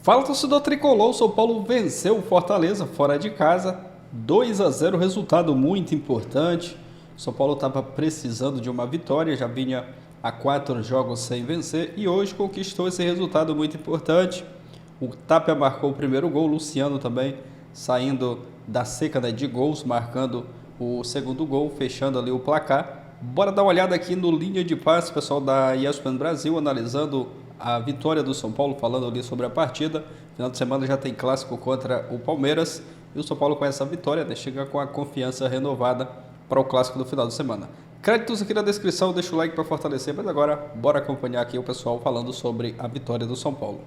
Fala, torcedor tricolor, o São Paulo venceu o Fortaleza fora de casa, 2-0, resultado muito importante. O São Paulo estava precisando de uma vitória, já vinha há 4 jogos sem vencer e hoje conquistou esse resultado muito importante. O Tapia marcou o primeiro gol, o Luciano também saindo da seca de gols, marcando o segundo gol, fechando ali o placar. Bora dar uma olhada aqui no Linha de Passe, pessoal da ESPN Brasil, analisando a vitória do São Paulo, falando ali sobre a partida. Final de semana já tem clássico contra o Palmeiras e o São Paulo com essa vitória chega com a confiança renovada para o clássico do final de semana. Créditos aqui na descrição, deixa o like para fortalecer, mas agora bora acompanhar aqui o pessoal falando sobre a vitória do São Paulo.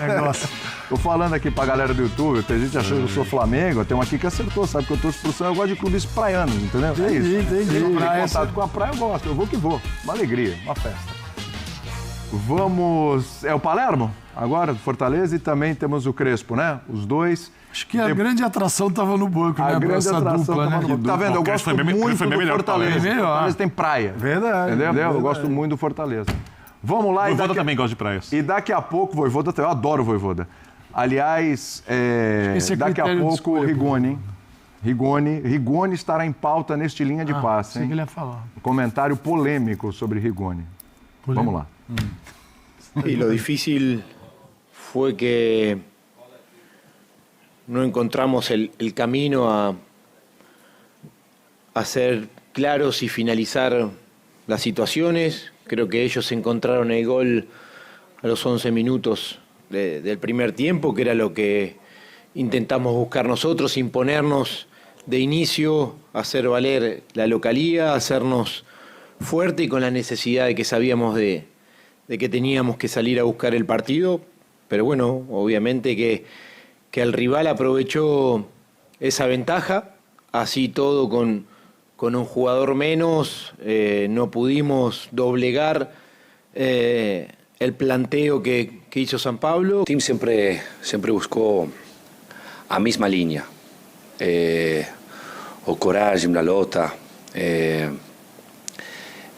Tô falando aqui pra galera do YouTube, tem gente achando que eu sou Flamengo, tem uma aqui que acertou, sabe que eu torço pro São, eu gosto de clubes praianos, entendeu? É isso. Entendi. Eu tenho contato com a praia, eu gosto, eu vou que vou. Uma alegria, uma festa. Vamos... É o Palermo? Agora, do Fortaleza, e também temos o Crespo, né? Os dois. Acho que a grande atração estava no banco, né? A grande essa atração dupla, né? no banco. Tá vendo? Eu gosto muito do Fortaleza. Foi melhor. Fortaleza tem praia. Verdade. Entendeu? Verdade. Eu gosto muito do Fortaleza. Vamos lá. Voivoda também gosta de praias. E daqui a pouco, Voivoda, eu adoro o Voivoda. Aliás, daqui a pouco o Rigoni, hein? Rigoni estará em pauta neste Linha de Passe, hein? Sei que ele ia falar. Um comentário polêmico sobre Rigoni. Vamos lá. Y lo difícil fue que no encontramos el camino a ser claros y finalizar las situaciones. Creo que ellos encontraron el gol a los 11 minutos del primer tiempo, que era lo que intentamos buscar nosotros, imponernos de inicio, hacer valer la localía, hacernos fuerte y con la necesidad de que sabíamos de que teníamos que salir a buscar el partido, pero bueno, obviamente que el rival aprovechó esa ventaja, así todo con un jugador menos, no pudimos doblegar el planteo que hizo San Pablo. O time sempre buscou a mesma linha, o coragem na luta.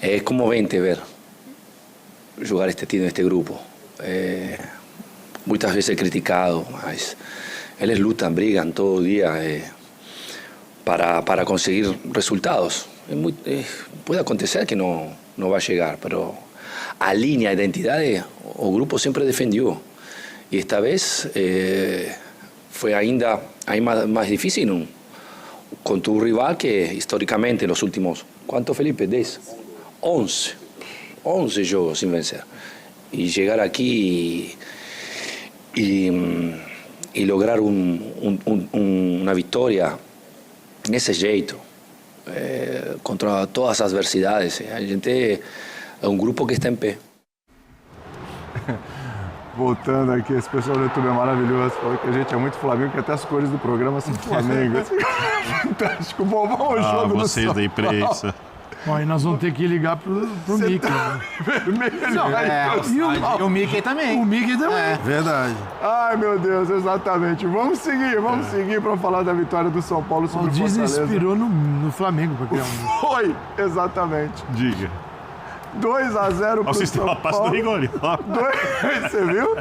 É comovente ver jogar este time, este grupo. Muitas vezes é criticado, mas eles lutam, brigam todo dia para conseguir resultados. Pode acontecer que não vai chegar, mas a linha, a identidade, o grupo sempre defendeu. E esta vez foi ainda mais difícil com tu rival que historicamente nos últimos, quanto, Felipe? 10? 11 jogos sin vencer. Y llegar aquí y lograr una victoria en ese jeito, contra todas as adversidades. A gente é um grupo que está em pé. Voltando aqui, esse pessoal do YouTube é maravilhoso. Falou que a gente é muito Flamengo, que até as cores do programa são Flamengo. Fantástico. Bom, vamos ao jogo do vocês São da imprensa. Bom, e nós vamos ter que ligar pro Mickey. Tá vermelho. E o Mickey também. O Mickey também. Verdade. Ai, meu Deus, exatamente. Vamos seguir para falar da vitória do São Paulo sobre O o Disney Fortaleza. inspirou no Flamengo para criar um. Foi, exatamente. Diga. 2-0 pro Você São está passo do Paulo. Rigoni. Você viu?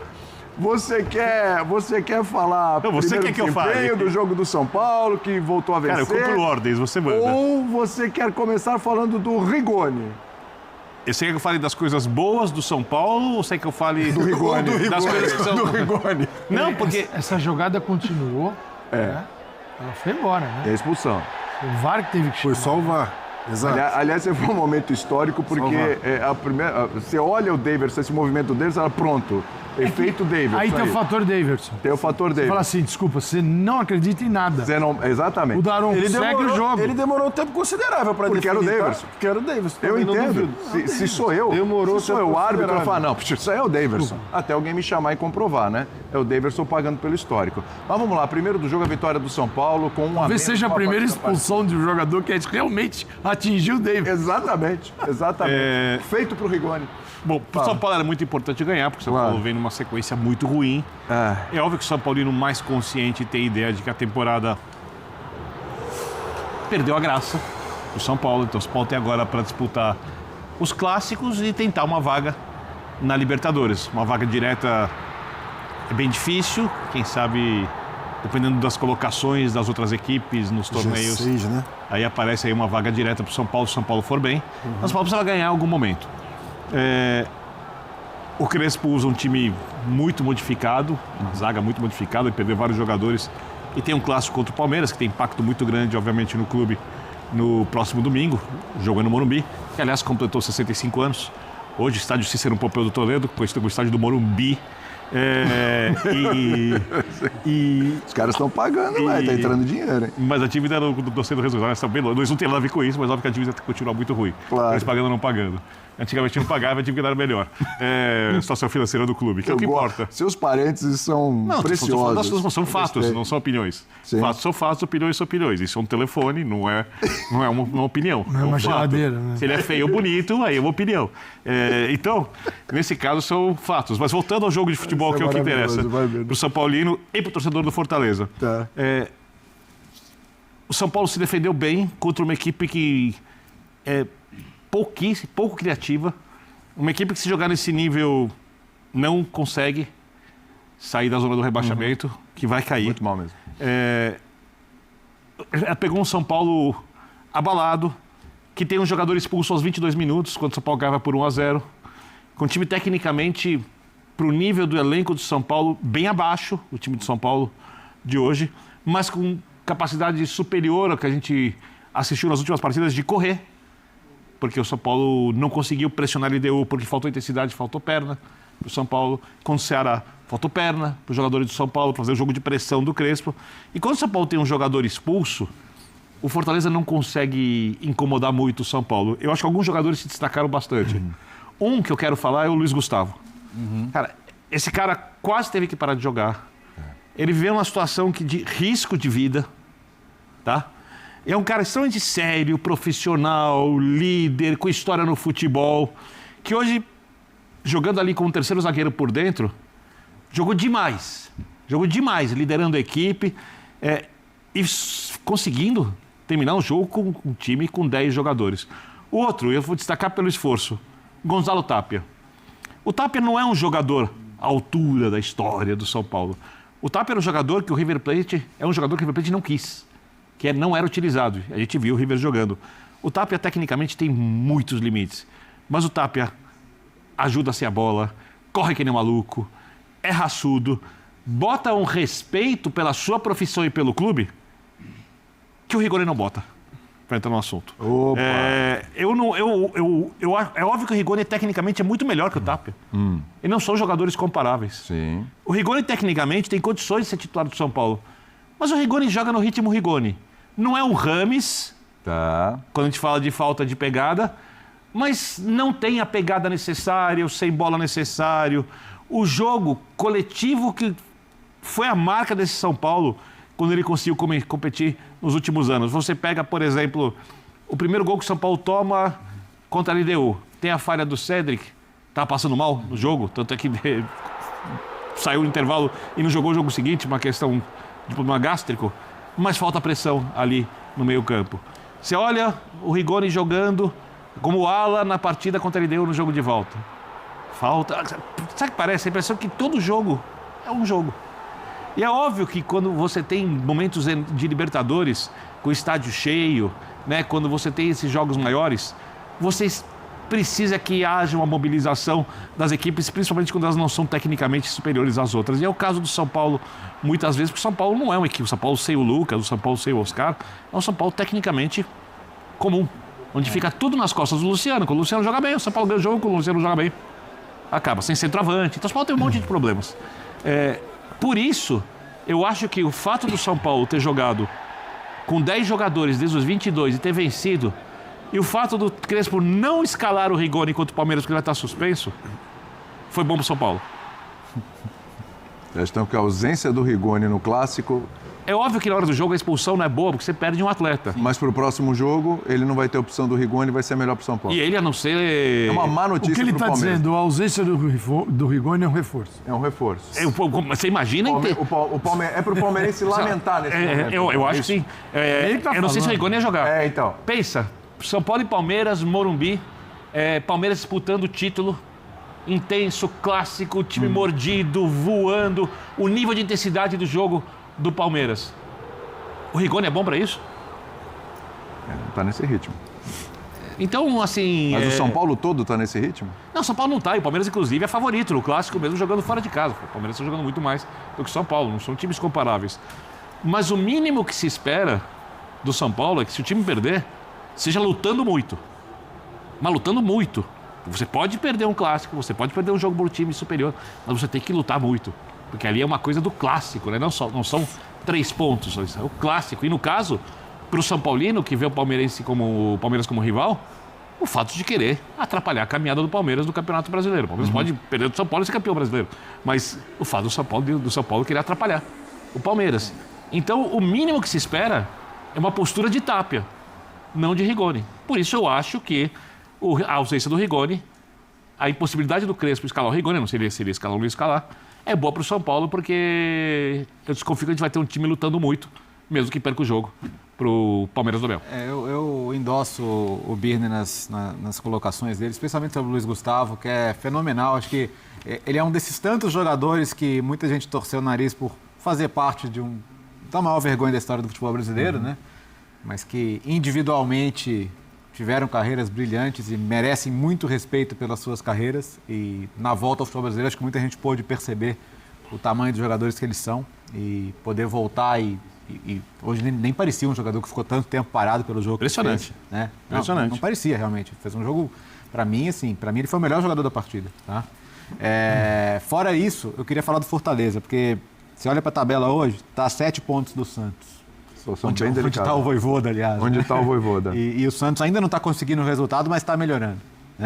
Você quer falar Não, você primeiro quer que eu fale? desempenho do jogo do São Paulo, que voltou a vencer? Cara, eu cumpro ordens, você manda. Ou você quer começar falando do Rigoni? Você quer que eu fale das coisas boas do São Paulo ou você quer que eu fale Do Rigoni. das coisas que são... Do Rigoni. Não, porque... Essa jogada continuou. Né? Ela foi embora, É né? a expulsão. O VAR que teve que Foi chamar. só o VAR. Exato. Aliás, esse foi um momento histórico, porque você olha o Daverson, esse movimento dele, você fala, pronto, efeito Daverson. Aí tem o fator Daverson. Tem o fator Você Daverson. fala assim, desculpa, você não acredita em nada. Você não... Exatamente. O Daron segue o jogo. Ele demorou um tempo considerável para Porque era o definir, tá? Daverson. Porque era o Daverson. Eu também, não entendo. duvido. Se sou eu, Demorou se sou tempo eu o árbitro, eu considerável. falo, não, isso aí é o Daverson. Até alguém me chamar e comprovar, né? É o Daverson pagando pelo histórico. Mas vamos lá, primeiro do jogo, a vitória do São Paulo com um Talvez seja a primeira expulsão de um jogador que realmente atingiu o Daverson. Exatamente. Feito pro Rigoni. Bom, para o São Paulo era muito importante ganhar, porque o São Paulo vem numa sequência muito ruim. É óbvio que o São Paulino mais consciente tem a ideia de que a temporada perdeu a graça do São Paulo. Então o São Paulo tem agora para disputar os clássicos e tentar uma vaga na Libertadores. Uma vaga direta é bem difícil, quem sabe, dependendo das colocações das outras equipes nos torneios, G6, né? Aí aparece aí uma vaga direta para o São Paulo, se o São Paulo for bem. Mas o São Paulo precisa ganhar em algum momento. O Crespo usa um time muito modificado, uma zaga muito modificada, ele perdeu vários jogadores. E tem um clássico contra o Palmeiras, que tem impacto muito grande, obviamente, no clube, no próximo domingo, jogando no Morumbi, que aliás completou 65 anos. Hoje, estádio Cícero Pompeu do Toledo, conhecido como estádio do Morumbi. Os caras estão pagando lá, tá entrando dinheiro, hein? Mas a dívida não sendo resolvida, eles não tem nada a ver com isso, mas óbvio que a dívida continua muito ruim. Claro. Eles pagando ou não pagando. Antigamente não pagava, a dívida era melhor. A situação financeira do clube, que é o que importa. Seus parênteses são preciosos. São fatos, não são opiniões. Sim. Fatos são fatos, opiniões são opiniões. Isso é um telefone, não é uma opinião. Não é uma um fato. geladeira, né? Se ele é feio ou bonito, aí é uma opinião. Então, nesse caso, são fatos. Mas voltando ao jogo de futebol, que é o que interessa para o São Paulino e para o torcedor do Fortaleza. Tá. O São Paulo se defendeu bem contra uma equipe que é pouco criativa. Uma equipe que, se jogar nesse nível, não consegue sair da zona do rebaixamento, que vai cair. Muito mal mesmo. Pegou um São Paulo abalado, que tem um jogador expulso aos 22 minutos, quando o São Paulo ganhava por 1-0. Com o time tecnicamente, para o nível do elenco do São Paulo, bem abaixo, o time do São Paulo de hoje, mas com capacidade superior ao que a gente assistiu nas últimas partidas de correr, porque o São Paulo não conseguiu pressionar a LDU porque faltou intensidade, faltou perna para o São Paulo. Contra o Ceará, faltou perna para os jogadores do São Paulo fazer o jogo de pressão do Crespo. E quando o São Paulo tem um jogador expulso, o Fortaleza não consegue incomodar muito o São Paulo. Eu acho que alguns jogadores se destacaram bastante. Um que eu quero falar é o Luiz Gustavo. Cara, esse cara quase teve que parar de jogar. Ele viveu uma situação de risco de vida, tá? É um cara extremamente sério, profissional, líder, com história no futebol, que hoje, jogando ali como terceiro zagueiro por dentro, jogou demais, liderando a equipe e conseguindo terminar o jogo com um time com 10 jogadores. O outro, eu vou destacar pelo esforço, Gonzalo Tapia. O Tapia não é um jogador à altura da história do São Paulo. O Tapia era um jogador que o River Plate não quis, que não era utilizado. A gente viu o River jogando. O Tapia, tecnicamente, tem muitos limites. Mas o Tapia ajuda sem a bola, corre que nem um maluco, é raçudo, bota um respeito pela sua profissão e pelo clube que o Rigoni não bota, para entrar no assunto. É óbvio que o Rigoni, tecnicamente, é muito melhor que o Tapia. E não são jogadores comparáveis. Sim. O Rigoni, tecnicamente, tem condições de ser titular do São Paulo. Mas o Rigoni joga no ritmo Rigoni. Não é um Rames, quando a gente fala de falta de pegada, mas não tem a pegada necessária, o sem bola necessário. O jogo coletivo que foi a marca desse São Paulo quando ele conseguiu competir nos últimos anos. Você pega, por exemplo, o primeiro gol que o São Paulo toma contra a LDU. Tem a falha do Cedric, tá passando mal no jogo, tanto é que saiu no intervalo e não jogou o jogo seguinte, uma questão de problema gástrico, mas falta pressão ali no meio-campo. Você olha o Rigoni jogando como ala na partida contra a LDU no jogo de volta. Falta. Sabe o que parece? A impressão que todo jogo é um jogo. E é óbvio que quando você tem momentos de Libertadores, com o estádio cheio, né, quando você tem esses jogos maiores, você precisa que haja uma mobilização das equipes, principalmente quando elas não são tecnicamente superiores às outras. E é o caso do São Paulo, muitas vezes, porque o São Paulo não é uma equipe. O São Paulo sem o Lucas, o São Paulo sem o Oscar, é um São Paulo tecnicamente comum, onde fica tudo nas costas do Luciano. Quando o Luciano joga bem, o São Paulo ganha o jogo, quando o Luciano joga bem, acaba sem centroavante. Então o São Paulo tem um monte de problemas. Por isso, eu acho que o fato do São Paulo ter jogado com 10 jogadores desde os 22 e ter vencido, e o fato do Crespo não escalar o Rigoni contra o Palmeiras, porque ele vai estar suspenso, foi bom para o São Paulo. Já estão com a ausência do Rigoni no Clássico. É óbvio que na hora do jogo a expulsão não é boa, porque você perde um atleta. Mas para o próximo jogo, ele não vai ter opção do Rigoni, vai ser melhor para o São Paulo. E ele, a não ser... É uma má notícia para o Palmeiras. O que ele está dizendo, a ausência do Rigoni é um reforço. É um reforço. Você imagina... É para o palmeirense lamentar nesse momento. Eu acho que sim. Eu não sei se o Rigoni ia jogar. Então. Pensa, São Paulo e Palmeiras, Morumbi, Palmeiras disputando o título intenso, clássico, time mordido, voando, o nível de intensidade do jogo do Palmeiras. O Rigoni é bom para isso? Tá nesse ritmo. Então, assim... Mas o São Paulo todo tá nesse ritmo? Não, o São Paulo não tá. E o Palmeiras, inclusive, é favorito no clássico, mesmo jogando fora de casa. O Palmeiras está jogando muito mais do que o São Paulo. Não são times comparáveis. Mas o mínimo que se espera do São Paulo é que, se o time perder, seja lutando muito. Mas lutando muito. Você pode perder um clássico, você pode perder um jogo por time superior, mas você tem que lutar muito. Porque ali é uma coisa do clássico, né? Não são 3 pontos. É o clássico. E, no caso, para o São Paulino, que vê o Palmeiras como rival, o fato de querer atrapalhar a caminhada do Palmeiras no Campeonato Brasileiro. O Palmeiras pode perder do São Paulo e ser campeão brasileiro. Mas o fato do São Paulo querer atrapalhar o Palmeiras. Então, o mínimo que se espera é uma postura de Tapia, não de Rigoni. Por isso eu acho que a ausência do Rigoni, a impossibilidade do Crespo escalar o Rigoni, não sei se ele escalar ou não escalar, é boa para o São Paulo, porque eu desconfio que a gente vai ter um time lutando muito, mesmo que perca o jogo, para o Palmeiras do Abel. Eu endosso o Birner nas colocações dele, especialmente sobre o Luiz Gustavo, que é fenomenal. Acho que ele é um desses tantos jogadores que muita gente torceu o nariz por fazer parte da maior vergonha da história do futebol brasileiro, né? Mas que individualmente tiveram carreiras brilhantes e merecem muito respeito pelas suas carreiras. E na volta ao futebol brasileiro, acho que muita gente pôde perceber o tamanho dos jogadores que eles são e poder voltar e hoje nem parecia um jogador que ficou tanto tempo parado pelo jogo. Impressionante. Que fez, né? Impressionante. Não parecia realmente. Fez um jogo, para mim ele foi o melhor jogador da partida. Tá? Fora isso, eu queria falar do Fortaleza, porque você olha para a tabela hoje, está a 7 pontos do Santos. Onde está o Vojvoda, aliás. Onde está o Vojvoda. E o Santos ainda não está conseguindo o resultado, mas está melhorando.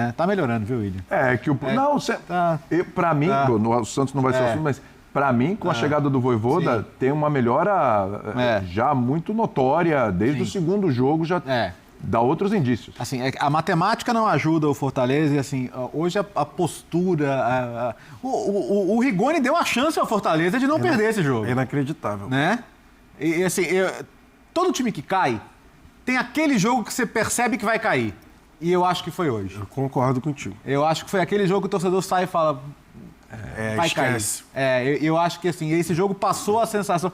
Está melhorando, viu, William? Para mim, o Santos não vai ser o assunto, mas para mim, com a chegada do Vojvoda, tem uma melhora já muito notória. Desde o segundo jogo já dá outros indícios. Assim, a matemática não ajuda o Fortaleza e assim, hoje a postura... O Rigoni deu a chance ao Fortaleza de não perder esse jogo. É inacreditável. Né? E assim, todo time que cai tem aquele jogo que você percebe que vai cair. E eu acho que foi hoje. Eu concordo contigo. Eu acho que foi aquele jogo que o torcedor sai e fala... vai esquece. cair. Eu acho que assim, esse jogo passou a sensação,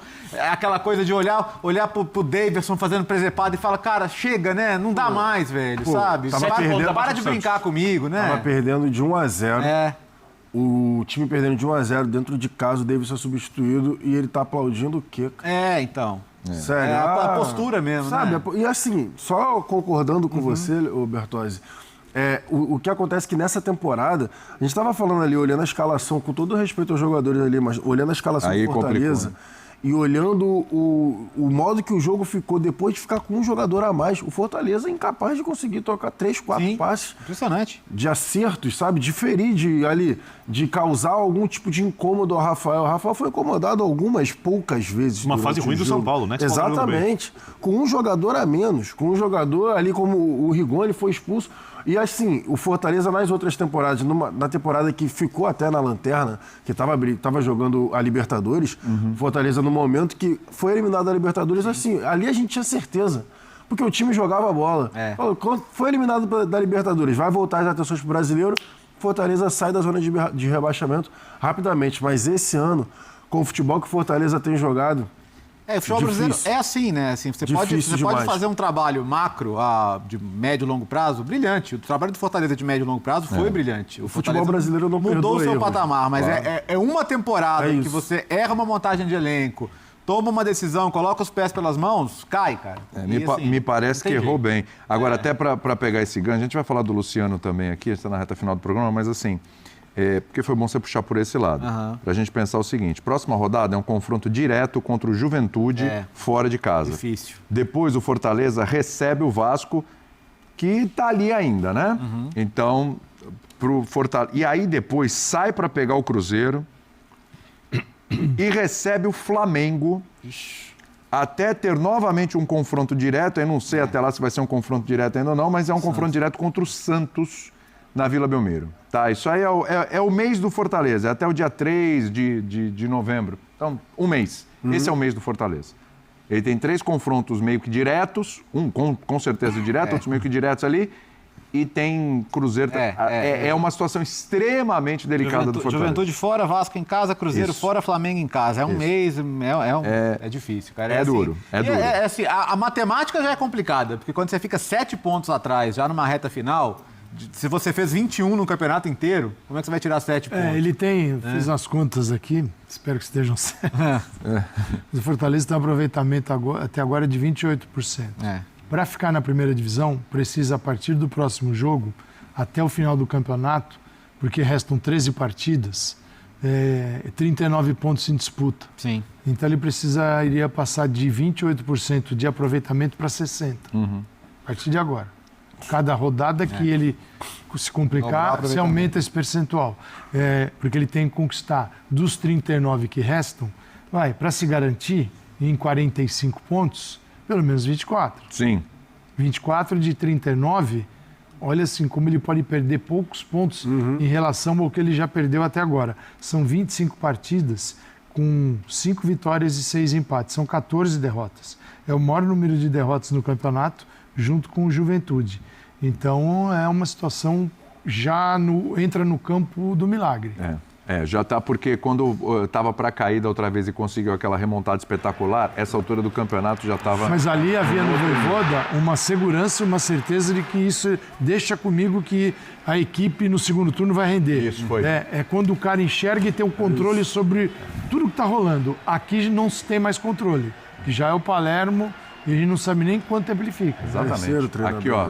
aquela coisa de olhar pro Davidson fazendo presepada e falar, cara, chega, né? Não dá mais, velho, sabe? Para de brincar comigo, né? Tava perdendo de 1-0. O time perdendo de 1-0 dentro de casa, o Davidson é substituído e ele tá aplaudindo o quê? Então. Sério. A postura mesmo, sabe? Né? E assim, só concordando com você, Bertozzi, o que acontece é que nessa temporada, a gente estava falando ali, olhando a escalação, com todo respeito aos jogadores ali, mas olhando a escalação do Fortaleza, complicou, né? E olhando o modo que o jogo ficou depois de ficar com um jogador a mais, o Fortaleza é incapaz de conseguir tocar 3, 4 passes. Impressionante. De acertos, sabe? De ferir, de causar algum tipo de incômodo ao Rafael. O Rafael foi incomodado algumas poucas vezes. Uma fase ruim do São Paulo, né? Exatamente. Com um jogador a menos, com um jogador ali como o Rigoni foi expulso. E assim, o Fortaleza nas outras temporadas, na temporada que ficou até na lanterna, que estava jogando a Libertadores, o Fortaleza no momento que foi eliminado da Libertadores, assim, ali a gente tinha certeza. Porque o time jogava bola. Quando foi eliminado da Libertadores, vai voltar as atenções para o brasileiro, Fortaleza sai da zona de rebaixamento rapidamente. Mas esse ano, com o futebol que o Fortaleza tem jogado... O futebol brasileiro é assim, né? Assim, você pode fazer um trabalho macro de médio e longo prazo brilhante. O trabalho do Fortaleza de médio e longo prazo foi brilhante. O futebol brasileiro não mudou o seu erros, patamar, mas é uma temporada que você erra uma montagem de elenco, toma uma decisão, coloca os pés pelas mãos, cai, cara. Me parece que errou bem. Agora, até para pegar esse gancho, a gente vai falar do Luciano também aqui, a gente está na reta final do programa, mas assim... porque foi bom você puxar por esse lado. Para a gente pensar o seguinte, próxima rodada é um confronto direto contra o Juventude fora de casa. Difícil. Depois o Fortaleza recebe o Vasco, que está ali ainda, né? Então, pro Fortaleza... E aí depois sai para pegar o Cruzeiro e recebe o Flamengo até ter novamente um confronto direto. Eu não sei até lá se vai ser um confronto direto ainda ou não, mas é um confronto direto contra o Santos na Vila Belmiro. Tá, isso aí é o mês do Fortaleza, é até o dia 3 de novembro. Então, um mês. Esse é o mês do Fortaleza. Ele tem 3 confrontos meio que diretos, um com certeza direto, outros meio que diretos ali, e tem Cruzeiro. É uma situação extremamente delicada do Fortaleza. Juventude fora, Vasco em casa, Cruzeiro Isso. fora, Flamengo em casa. É um mês, é difícil, cara. É assim, duro, é duro. Assim, a matemática já é complicada, porque quando você fica 7 pontos atrás, já numa reta final, se você fez 21 no campeonato inteiro, como é que você vai tirar 7 pontos? Ele tem, fiz as contas aqui, espero que estejam certas. O Fortaleza tem um aproveitamento até agora de 28%. Para ficar na primeira divisão, precisa, a partir do próximo jogo, até o final do campeonato, porque restam 13 partidas, 39 pontos em disputa. Sim. Então ele iria passar de 28% de aproveitamento para 60%. A partir de agora. Cada rodada que ele se complicar, se aumenta esse percentual. Porque ele tem que conquistar dos 39 que restam, para se garantir em 45 pontos, pelo menos 24. Sim. 24 de 39, olha assim, como ele pode perder poucos pontos em relação ao que ele já perdeu até agora. São 25 partidas com 5 vitórias e 6 empates. São 14 derrotas. É o maior número de derrotas no campeonato, junto com o Juventude. Então, é uma situação entra no campo do milagre. Já está, porque quando estava para cair da outra vez e conseguiu aquela remontada espetacular, essa altura do campeonato já estava... Mas ali havia no Voivoda uma segurança, uma certeza de que isso deixa comigo que a equipe no segundo turno vai render. Isso foi. É quando o cara enxerga e tem um controle sobre tudo que está rolando. Aqui não se tem mais controle, que já é o Palermo... E a gente não sabe nem quanto tempo ele fica. Exatamente. Aqui, ó,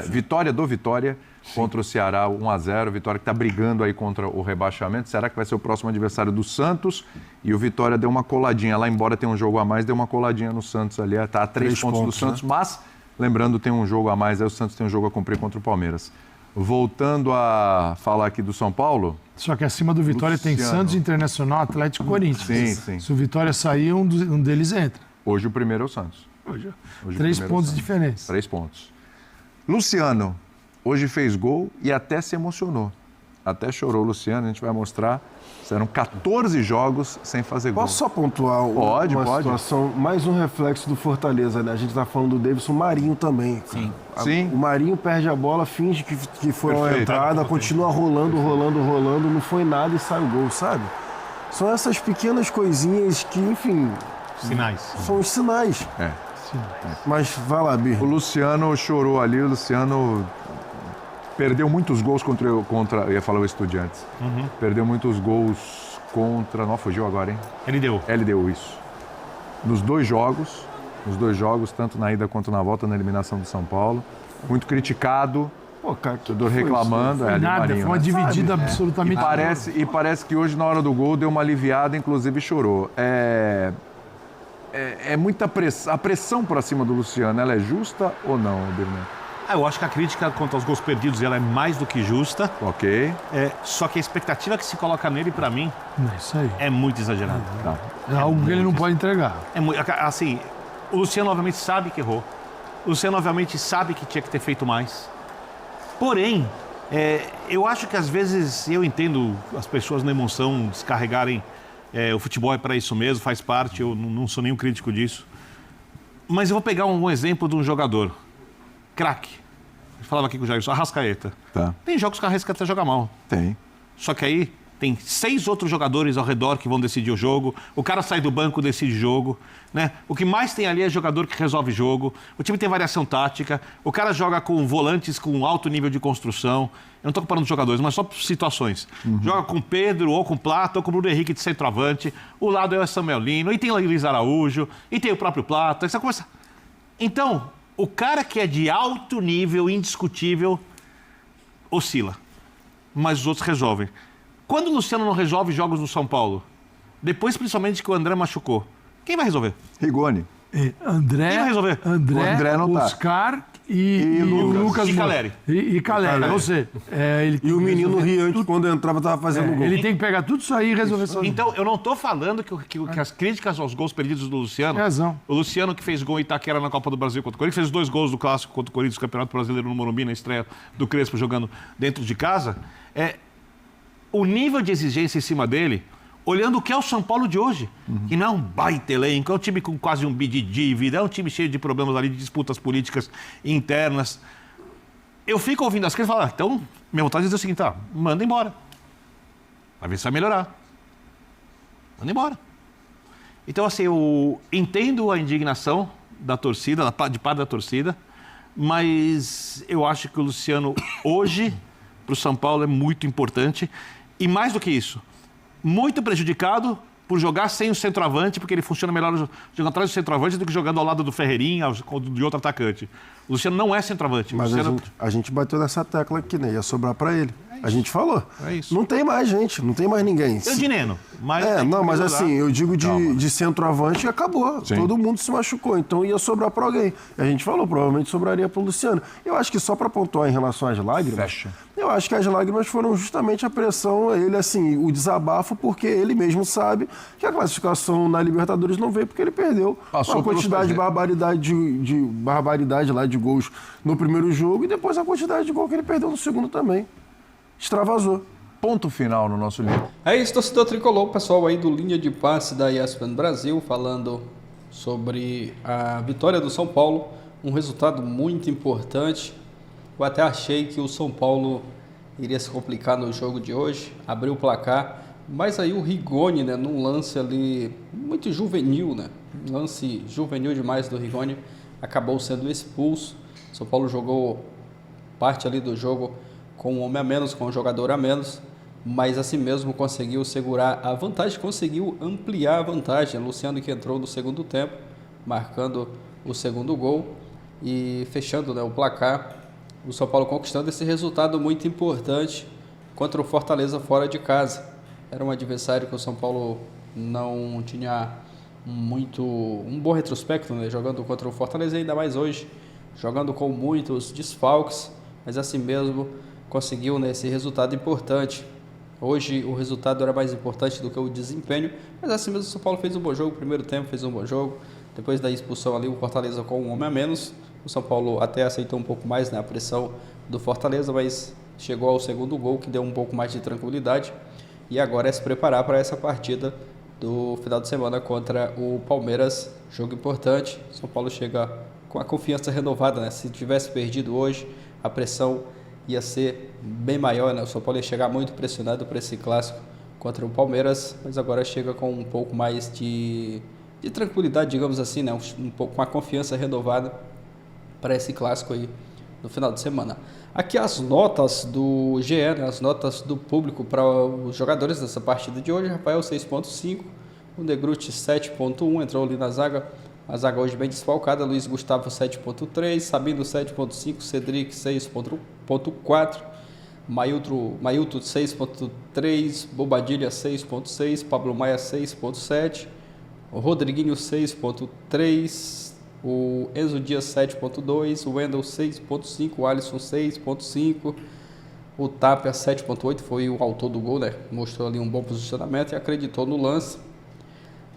vitória do Vitória contra o Ceará, 1-0. Vitória que está brigando aí contra o rebaixamento. Será que vai ser o próximo adversário do Santos? E o Vitória deu uma coladinha lá, embora tenha um jogo a mais, deu uma coladinha no Santos ali. Está a 3 pontos do Santos, mas, lembrando, tem um jogo a mais, aí o Santos tem um jogo a cumprir contra o Palmeiras. Voltando a falar aqui do São Paulo... Só que acima do Vitória tem Santos, Internacional, Atlético e Corinthians. Sim. Se o Vitória sair, um deles entra. Hoje o primeiro é o Santos. Hoje 3 pontos de diferença. 3 pontos. Luciano, hoje fez gol e até se emocionou. Até chorou, Luciano, a gente vai mostrar. Serão 14 jogos sem fazer gol. Posso só pontuar uma situação, mais um reflexo do Fortaleza, né? A gente está falando do Davidson, Marinho também. Sim. O Marinho perde a bola, finge que foi uma entrada, continua rolando, não foi nada e sai o gol, sabe? São essas pequenas coisinhas que, enfim... Sinais. São os sinais. Mas vai lá, Birra. O Luciano chorou ali, o Luciano perdeu muitos gols contra eu ia falar o Estudiantes. Perdeu muitos gols contra... Não, fugiu agora, hein? LDU, isso. Nos dois jogos, tanto na ida quanto na volta, na eliminação do São Paulo. Muito criticado. Pô, cara, tudo reclamando. Foi nada, Marinho, foi uma dividida absolutamente... E parece que hoje, na hora do gol, deu uma aliviada, inclusive chorou. É muita pressão. A pressão para cima do Luciano, ela é justa ou não, Birner? Eu acho que a crítica quanto aos gols perdidos ela é mais do que justa. Ok. Só que a expectativa que se coloca nele, para mim, isso aí. é muito exagerada. É algo que ele não pode entregar. Assim, o Luciano obviamente sabe que errou. O Luciano obviamente sabe que tinha que ter feito mais. Porém, eu acho que às vezes, eu entendo as pessoas na emoção descarregarem... o futebol é para isso mesmo, faz parte, eu não sou nenhum crítico disso. Mas eu vou pegar um exemplo de um jogador, craque. Eu falava aqui com o Jairson, Arrascaeta. Tá. Tem jogos que o Arrascaeta joga mal. Tem. Só que aí tem 6 outros jogadores ao redor que vão decidir o jogo. O cara sai do banco, decide o jogo. Né? O que mais tem ali é jogador que resolve jogo. O time tem variação tática. O cara joga com volantes com alto nível de construção. Eu não estou comparando jogadores, mas só situações. Joga com Pedro, ou com Plata, ou com Bruno Henrique de centroavante. O lado é o Samuel Lino, e tem o Luiz Araújo, e tem o próprio Plata. Então, o cara que é de alto nível, indiscutível, oscila. Mas os outros resolvem. Quando o Luciano não resolve jogos no São Paulo, depois principalmente que o André machucou, quem vai resolver? Rigoni. André, quem vai resolver? O André não tá. Oscar e Lucas e Caleri. E Caleri. Ou seja, e o menino Rian, que quando entrava estava fazendo gol. Ele tem que pegar tudo isso aí e resolver sozinho. Então, eu não estou falando que as críticas aos gols perdidos do Luciano... Tem razão. O Luciano que fez gol em Itaquera na Copa do Brasil contra o Corinthians, fez 2 gols do Clássico contra o Corinthians, do Campeonato Brasileiro no Morumbi, na estreia do Crespo, jogando dentro de casa. O nível de exigência em cima dele, olhando o que é o São Paulo de hoje, que não é um baita elenco, é um time com quase um bi de dívida, é um time cheio de problemas ali, de disputas políticas internas. eu fico ouvindo as críticas e falo, então, minha vontade é dizer o seguinte, manda embora. Vai ver se vai melhorar. Manda embora. Então, assim, eu entendo a indignação da torcida, de parte da torcida, mas eu acho que o Luciano, hoje, para o São Paulo, é muito importante. E mais do que isso, muito prejudicado por jogar sem o centroavante, porque ele funciona melhor jogando atrás do centroavante do que jogando ao lado do Ferreirinha ou de outro atacante. O Luciano não é centroavante. Mas Luciano... a gente bateu nessa tecla aqui, né? Ia sobrar pra ele. A gente falou. É isso. Não tem mais gente, não tem mais ninguém. Eu de Neno. Mas mas assim, eu digo de centroavante e acabou. Sim. Todo mundo se machucou, então ia sobrar pra alguém. E a gente falou, provavelmente sobraria pro Luciano. Eu acho que só pra pontuar em relação às lágrimas, eu acho que as lágrimas foram justamente a pressão, ele assim, o desabafo, porque ele mesmo sabe que a classificação na Libertadores não veio porque ele perdeu Passou uma quantidade de pelos barbaridade lá de gols no primeiro jogo e depois a quantidade de gol que ele perdeu no segundo também. Extravasou. Ponto final no nosso livro. É isso, torcedor tricolor, pessoal aí do Linha de Passe da ESPN Brasil, falando sobre a vitória do São Paulo, um resultado muito importante. Eu até achei que o São Paulo iria se complicar no jogo de hoje, abriu o placar, mas aí o Rigoni, né, num lance ali muito juvenil, né, um lance juvenil demais do Rigoni, acabou sendo expulso. O São Paulo jogou parte ali do jogo com um homem a menos, com um jogador a menos, mas assim mesmo conseguiu segurar a vantagem, conseguiu ampliar a vantagem. Luciano que entrou no segundo tempo, marcando o segundo gol e fechando, né, o placar. O São Paulo conquistando esse resultado muito importante contra o Fortaleza fora de casa. Era um adversário que o São Paulo não tinha um bom retrospecto, né, jogando contra o Fortaleza, ainda mais hoje, jogando com muitos desfalques, mas assim mesmo conseguiu, né, esse resultado importante. Hoje o resultado era mais importante do que o desempenho, mas assim mesmo o São Paulo fez um bom jogo, primeiro tempo fez um bom jogo, depois da expulsão ali o Fortaleza com um homem a menos, o São Paulo até aceitou um pouco mais, né, a pressão do Fortaleza, mas chegou ao segundo gol que deu um pouco mais de tranquilidade e agora é se preparar para essa partida do final de semana contra o Palmeiras, jogo importante. São Paulo chega com a confiança renovada, né, se tivesse perdido hoje a pressão ia ser bem maior, né? O São Paulo ia chegar muito pressionado para esse clássico contra o Palmeiras, mas agora chega com um pouco mais de tranquilidade, digamos assim, né? Um pouco com a confiança renovada para esse clássico aí no final de semana. Aqui as notas do GE, né? As notas do público para os jogadores dessa partida de hoje. Rafael 6.5, o Negruti 7.1, entrou ali na zaga. A zaga hoje bem desfalcada, Luiz Gustavo 7.3, Sabino 7.5, Cedric 6.4, Mailton 6.3, Bobadilha 6.6, Pablo Maia 6.7, o Rodriguinho 6.3, o Enzo Dias 7.2, o Wendel 6.5, o Alisson 6.5, o Tapia 7.8, foi o autor do gol, né? Mostrou ali um bom posicionamento e acreditou no lance.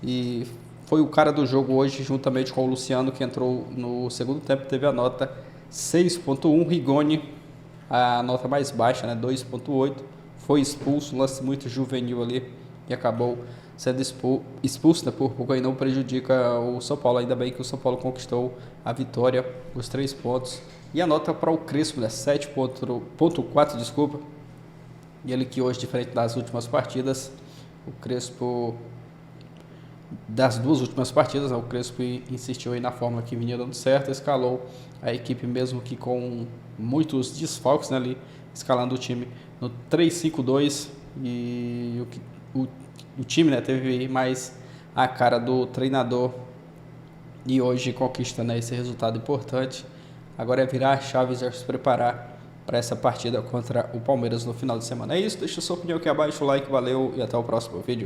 E foi o cara do jogo hoje, juntamente com o Luciano, que entrou no segundo tempo, teve a nota 6.1, Rigoni, a nota mais baixa, né, 2.8, foi expulso, um lance muito juvenil ali, e acabou sendo expulso, né, por pouco aí não prejudica o São Paulo, ainda bem que o São Paulo conquistou a vitória, os 3 pontos. E a nota para o Crespo, né, 7.4, desculpa, e ele que hoje, diferente das últimas partidas, o Crespo... Das duas últimas partidas, o Crespo insistiu aí na fórmula que vinha dando certo, escalou a equipe mesmo que com muitos desfalques, né, ali, escalando o time no 3-5-2 e o time, né, teve mais a cara do treinador e hoje conquista, né, esse resultado importante. Agora é virar a chave e se preparar para essa partida contra o Palmeiras no final de semana. É isso, deixa sua opinião aqui abaixo, like, valeu e até o próximo vídeo.